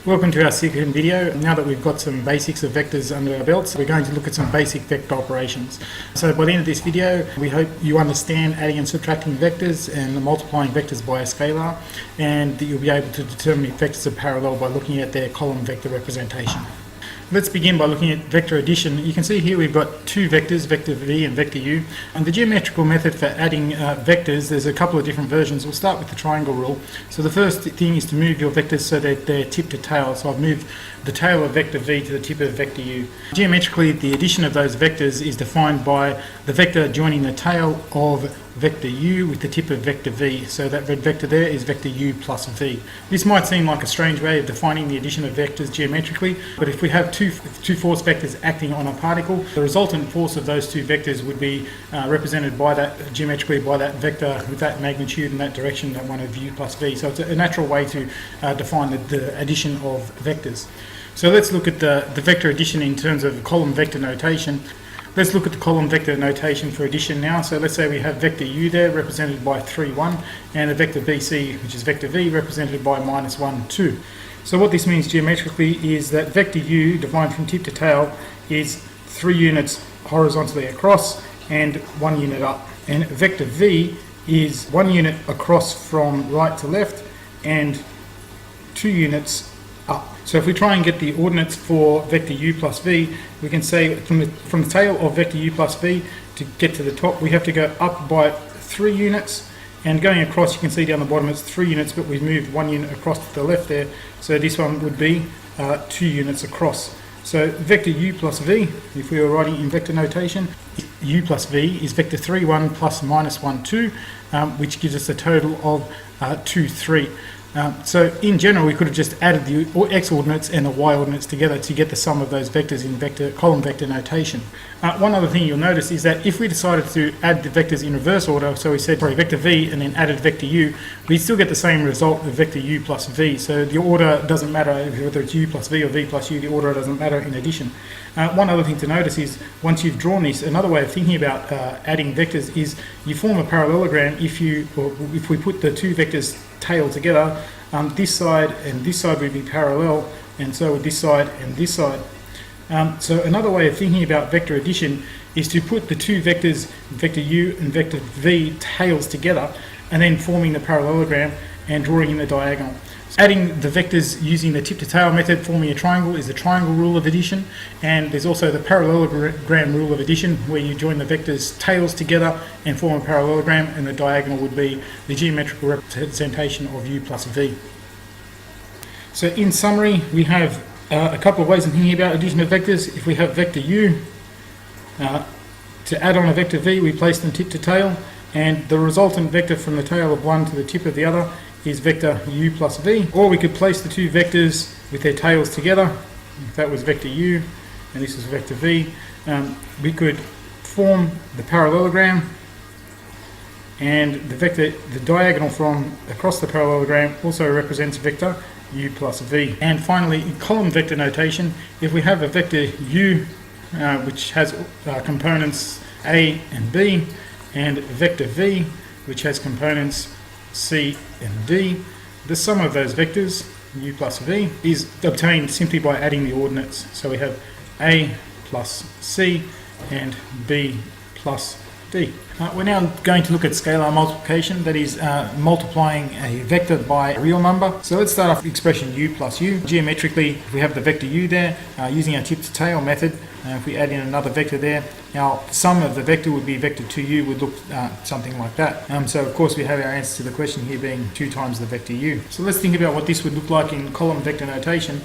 Welcome to our second video. Now that we've got some basics of vectors under our belts, we're going to look at some basic vector operations. So by the end of this video, we hope you understand adding and subtracting vectors and multiplying vectors by a scalar, and that you'll be able to determine if vectors are parallel by looking at their column vector representation. Let's begin by looking at vector addition. You can see here we've got two vectors, vector v and vector u. And the geometrical method for adding vectors, there's a couple of different versions. We'll start with the triangle rule. So the first thing is to move your vectors so that they're tip to tail. So I've moved the tail of vector v to the tip of vector u. Geometrically, the addition of those vectors is defined by the vector joining the tail of vector u with the tip of vector v. So that red vector there is vector u plus v. This might seem like a strange way of defining the addition of vectors geometrically, but if we have two force vectors acting on a particle, the resultant force of those two vectors would be represented by that geometrically by that vector with that magnitude and that direction, that one of u plus v. So it's a natural way to define the addition of vectors. So let's look at the vector addition in terms of column vector notation. Let's look at the column vector notation for addition now. So let's say we have vector u there represented by 3, 1, and a vector bc, which is vector v, represented by minus 1, 2. So what this means geometrically is that vector u, defined from tip to tail, is 3 units horizontally across and 1 unit up. And vector v is 1 unit across from right to left and 2 units up. So if we try and get the ordinates for vector u plus v, we can say from the tail of vector u plus v to get to the top, we have to go up by 3 units, and going across you can see down the bottom it's 3 units, but we've moved 1 unit across to the left there, so this one would be 2 units across. So vector u plus v, if we were writing in vector notation, u plus v is vector 3, 1 plus minus 1, 2, which gives us a total of 2, 3. So in general, we could have just added the x ordinates and the y ordinates together to get the sum of those vectors in column vector notation. One other thing you'll notice is that if we decided to add the vectors in reverse order, so we said vector v and then added vector u, we still get the same result of vector u plus v. So the order doesn't matter whether it's u plus v or v plus u, the order doesn't matter in addition. One other thing to notice is once you've drawn this, another way of thinking about adding vectors is you form a parallelogram if we put the two vectors tail together. This side and this side would be parallel, and so would this side and this side. So another way of thinking about vector addition is to put the two vectors, vector u and vector v, tails together, and then forming the parallelogram and drawing in the diagonal. Adding the vectors using the tip to tail method, forming a triangle, is the triangle rule of addition, and there's also the parallelogram rule of addition, where you join the vectors tails together and form a parallelogram, and the diagonal would be the geometrical representation of u plus v. So in summary, we have a couple of ways of thinking about addition of vectors. If we have vector u, to add on a vector v, we place them tip to tail, and the resultant vector from the tail of one to the tip of the other is vector u plus v. Or we could place the two vectors with their tails together. If that was vector u and this is vector v, we could form the parallelogram, and the diagonal from across the parallelogram also represents vector u plus v. And finally, in column vector notation, if we have a vector u which has components a and b, and vector v which has components c and d, the sum of those vectors, u plus v, is obtained simply by adding the ordinates. So we have a plus c and b plus d. We're now going to look at scalar multiplication, that is multiplying a vector by a real number. So let's start off with the expression u plus u. Geometrically, if we have the vector u there, using our tip to tail method, if we add in another vector there, our sum of the vector would be vector 2u, would look something like that. So of course we have our answer to the question here being 2 times the vector u. So let's think about what this would look like in column vector notation.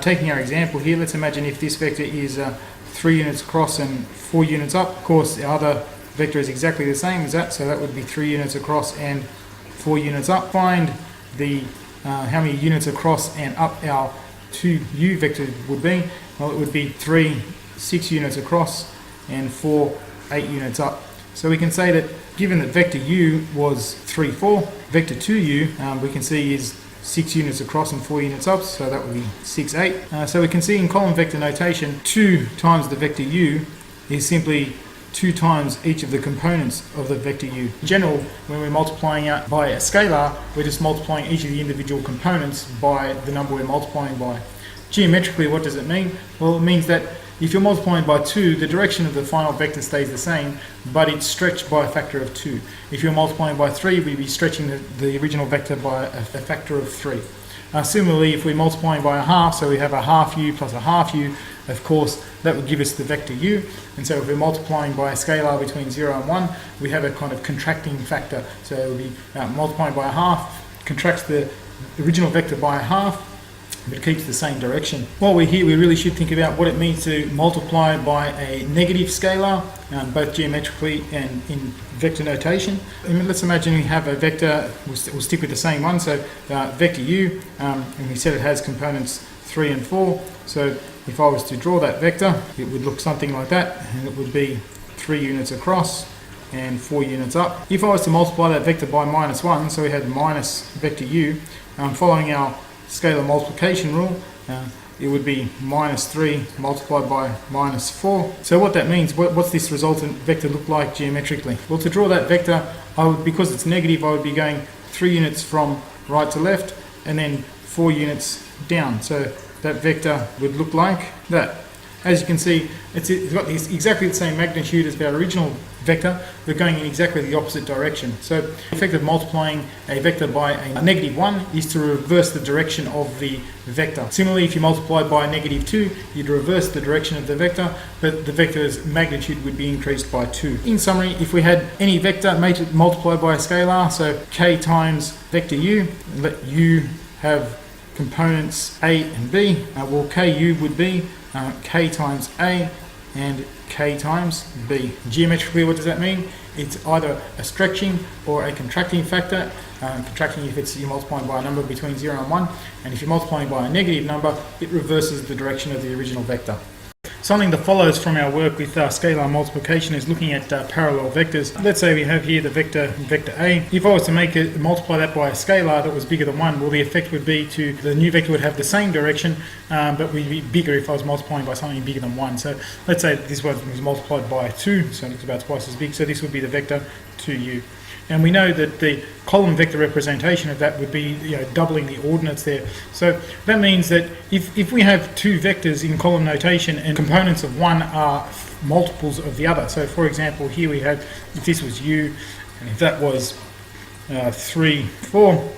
Taking our example here, let's imagine if this vector is 3 units across and 4 units up. Of course the other vector is exactly the same as that, so that would be 3 units across and 4 units up. Find the how many units across and up our 2u vector would be. Well, it would be 3, 6 units across and 4, 8 units up. So we can say that given that vector u was 3, 4, vector 2u we can see is 6 units across and 4 units up, so that would be 6, 8. So we can see in column vector notation 2 times the vector u is simply 2 times each of the components of the vector u. In general, when we're multiplying out by a scalar, we're just multiplying each of the individual components by the number we're multiplying by. Geometrically, what does it mean? Well, it means that if you're multiplying by 2, the direction of the final vector stays the same, but it's stretched by a factor of 2. If you're multiplying by 3, we'd be stretching the original vector by a factor of 3. Similarly, if we're multiplying by a half, so we have a half u plus a half u, of course, that would give us the vector u. And so if we're multiplying by a scalar between 0 and 1, we have a kind of contracting factor. So we'll be multiplying by a half, contracts the original vector by a half, but it keeps the same direction. While we're here, we really should think about what it means to multiply by a negative scalar, both geometrically and in vector notation. And let's imagine we have a vector, we'll stick with the same one, so vector u, and we said it has components 3 and 4. So if I was to draw that vector, it would look something like that, and it would be 3 units across and 4 units up. If I was to multiply that vector by -1, so we had minus vector u, following our scalar multiplication rule, it would be -3 multiplied by -4. So what that means, what's this resultant vector look like geometrically? Well, to draw that vector, because it's negative, I would be going 3 units from right to left and then 4 units down. So that vector would look like that. As you can see, it's got exactly the same magnitude as our original vector, but going in exactly the opposite direction. So the effect of multiplying a vector by a -1 is to reverse the direction of the vector. Similarly, if you multiply by a -2, you'd reverse the direction of the vector, but the vector's magnitude would be increased by 2. In summary, if we had any vector multiplied by a scalar, so k times vector u, let u have components a and b, well, ku would be k times a and k times b. Geometrically, what does that mean? It's either a stretching or a contracting factor. Contracting if you're multiplying by a number between 0 and 1, and if you're multiplying by a negative number, it reverses the direction of the original vector. Something that follows from our work with scalar multiplication is looking at parallel vectors. Let's say we have here the vector A. If I was to multiply that by a scalar that was bigger than 1, well, the effect would be the new vector would have the same direction, but would be bigger if I was multiplying by something bigger than 1. So let's say this one was multiplied by 2, so it's about twice as big. So this would be the vector 2u. And we know that the column vector representation of that would be doubling the ordinates there. So that means that if we have 2 vectors in column notation and components of one are multiples of the other. So for example, here we had, if this was u, and if that was 3, 4,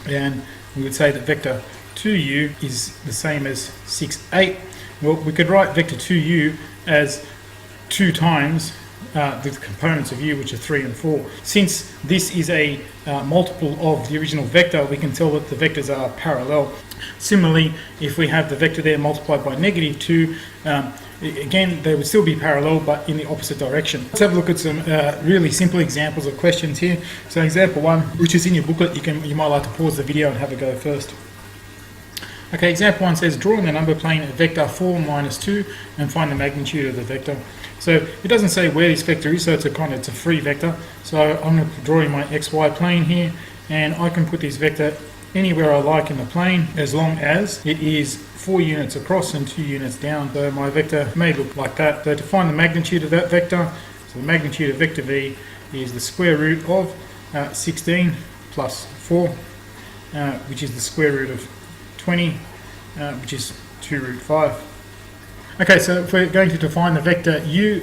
and we would say that vector 2u is the same as 6, 8. Well, we could write vector 2u as 2 times the components of u, which are 3 and 4. Since this is a multiple of the original vector, we can tell that the vectors are parallel. Similarly, if we have the vector there multiplied by -2, again, they would still be parallel, but in the opposite direction. Let's have a look at some really simple examples of questions here. So example 1, which is in your booklet, you might like to pause the video and have a go first. Okay, example 1 says, drawing the number plane at vector 4 minus 2 and find the magnitude of the vector. So it doesn't say where this vector is, so it's a free vector. So I'm going to draw in my xy plane here, and I can put this vector anywhere I like in the plane as long as it is 4 units across and 2 units down. So my vector may look like that. So to find the magnitude of that vector, so the magnitude of vector v is the square root of 16 plus 4, which is the square root of 20, which is 2 root 5. Okay, so if we're going to define the vector u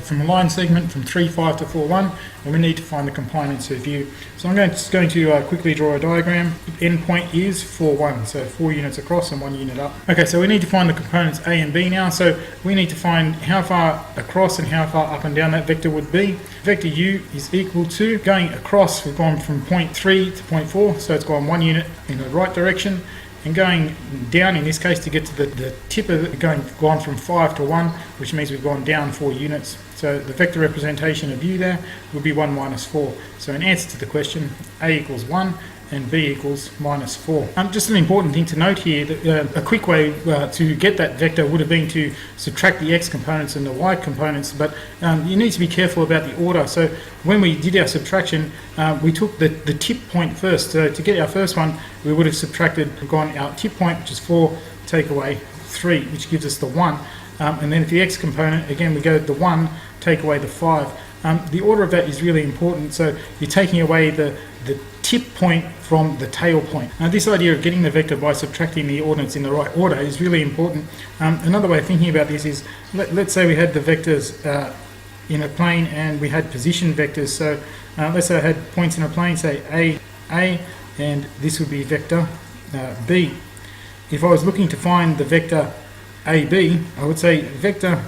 from a line segment from 3, 5 to 4, 1, and we need to find the components of u. So I'm just going to quickly draw a diagram. The end point is 4, 1, so 4 units across and 1 unit up. Okay, so we need to find the components a and b now. So we need to find how far across and how far up and down that vector would be. Vector u is equal to, going across, we've gone from point 3 to point 4, so it's gone 1 unit in the right direction. And going down, in this case, to get to the tip of it, gone from 5 to 1, which means we've gone down 4 units. So the vector representation of u there would be 1 minus 4. So in answer to the question, a equals 1 and b equals minus 4. Just an important thing to note here, that a quick way to get that vector would have been to subtract the x components and the y components, but you need to be careful about the order. So when we did our subtraction, we took the tip point first. So to get our first one, we would have gone our tip point, which is 4, take away 3, which gives us the 1. and then for the x component, again, we go the 1, take away the 5. The order of that is really important. So you're taking away the tip point from the tail point. Now, this idea of getting the vector by subtracting the ordinates in the right order is really important. Another way of thinking about this is, let's say we had the vectors in a plane and we had position vectors. So let's say I had points in a plane, say A, and this would be vector B. If I was looking to find the vector AB, I would say vector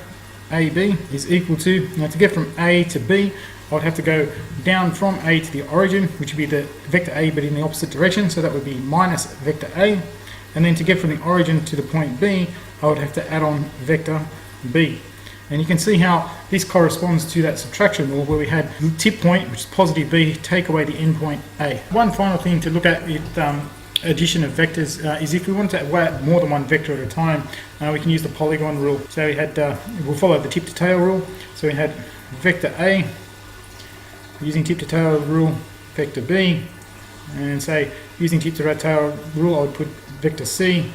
AB is equal to, now to get from A to B, I would have to go down from A to the origin, which would be the vector A but in the opposite direction, so that would be minus vector A. And then to get from the origin to the point B, I would have to add on vector B. And you can see how this corresponds to that subtraction rule where we had tip point, which is positive B, take away the endpoint A. One final thing to look at with addition of vectors is if we want to add more than one vector at a time, we can use the Polygon rule. So we had, we'll follow the tip to tail rule. So we had vector A, using tip to tail rule, vector B, and say using tip to tail rule, I would put vector C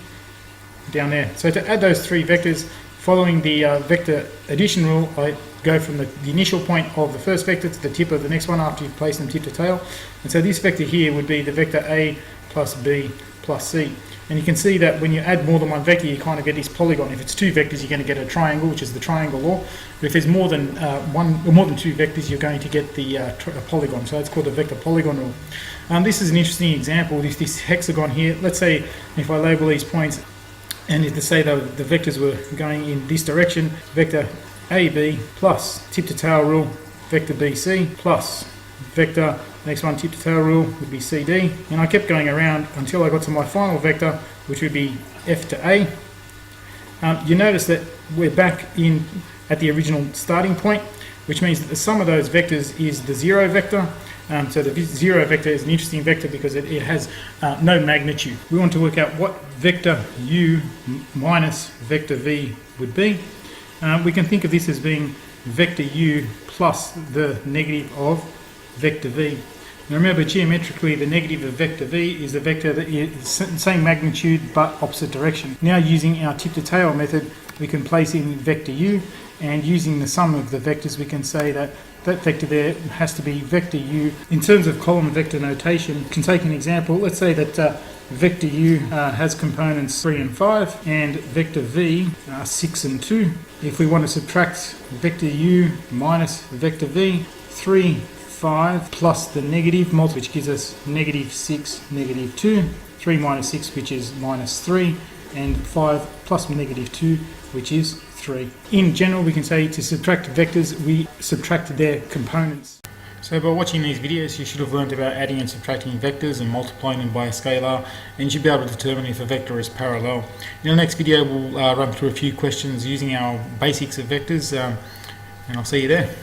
down there. So to add those three vectors, following the vector addition rule, I go from the initial point of the first vector to the tip of the next one after you've placed them tip to tail. And so this vector here would be the vector A plus B plus C. And you can see that when you add more than one vector, you kind of get this polygon. If it's two vectors, you're going to get a triangle, which is the triangle law. But if there's more than one or more than two vectors, you're going to get the a polygon. So it's called the vector polygon rule. This is an interesting example. This hexagon here. Let's say if I label these points, and if to say that the vectors were going in this direction, vector AB plus tip to tail rule, vector BC plus vector, next one tip to tail rule would be CD, and I kept going around until I got to my final vector, which would be F to A. You notice that we're back in at the original starting point, which means that the sum of those vectors is the 0 vector. So the 0 vector is an interesting vector because it has no magnitude. We want to work out what vector U minus vector V would be. We can think of this as being vector U plus the negative of vector V. Now remember, geometrically, the negative of vector V is the vector that is the same magnitude but opposite direction. Now using our tip to tail method, we can place in vector U, and using the sum of the vectors, we can say that that vector there has to be vector U. In terms of column vector notation, we can take an example. Let's say that vector U has components 3 and 5, and vector V 6 and 2. If we want to subtract vector U minus vector V, 3, 5 plus the negative, which gives us negative 6, negative 2, 3 minus 6, which is minus 3, and 5 plus negative 2, which is 3. In general, we can say to subtract vectors, we subtract their components. So by watching these videos, you should have learned about adding and subtracting vectors and multiplying them by a scalar, and you should be able to determine if a vector is parallel. In the next video, we'll run through a few questions using our basics of vectors, and I'll see you there.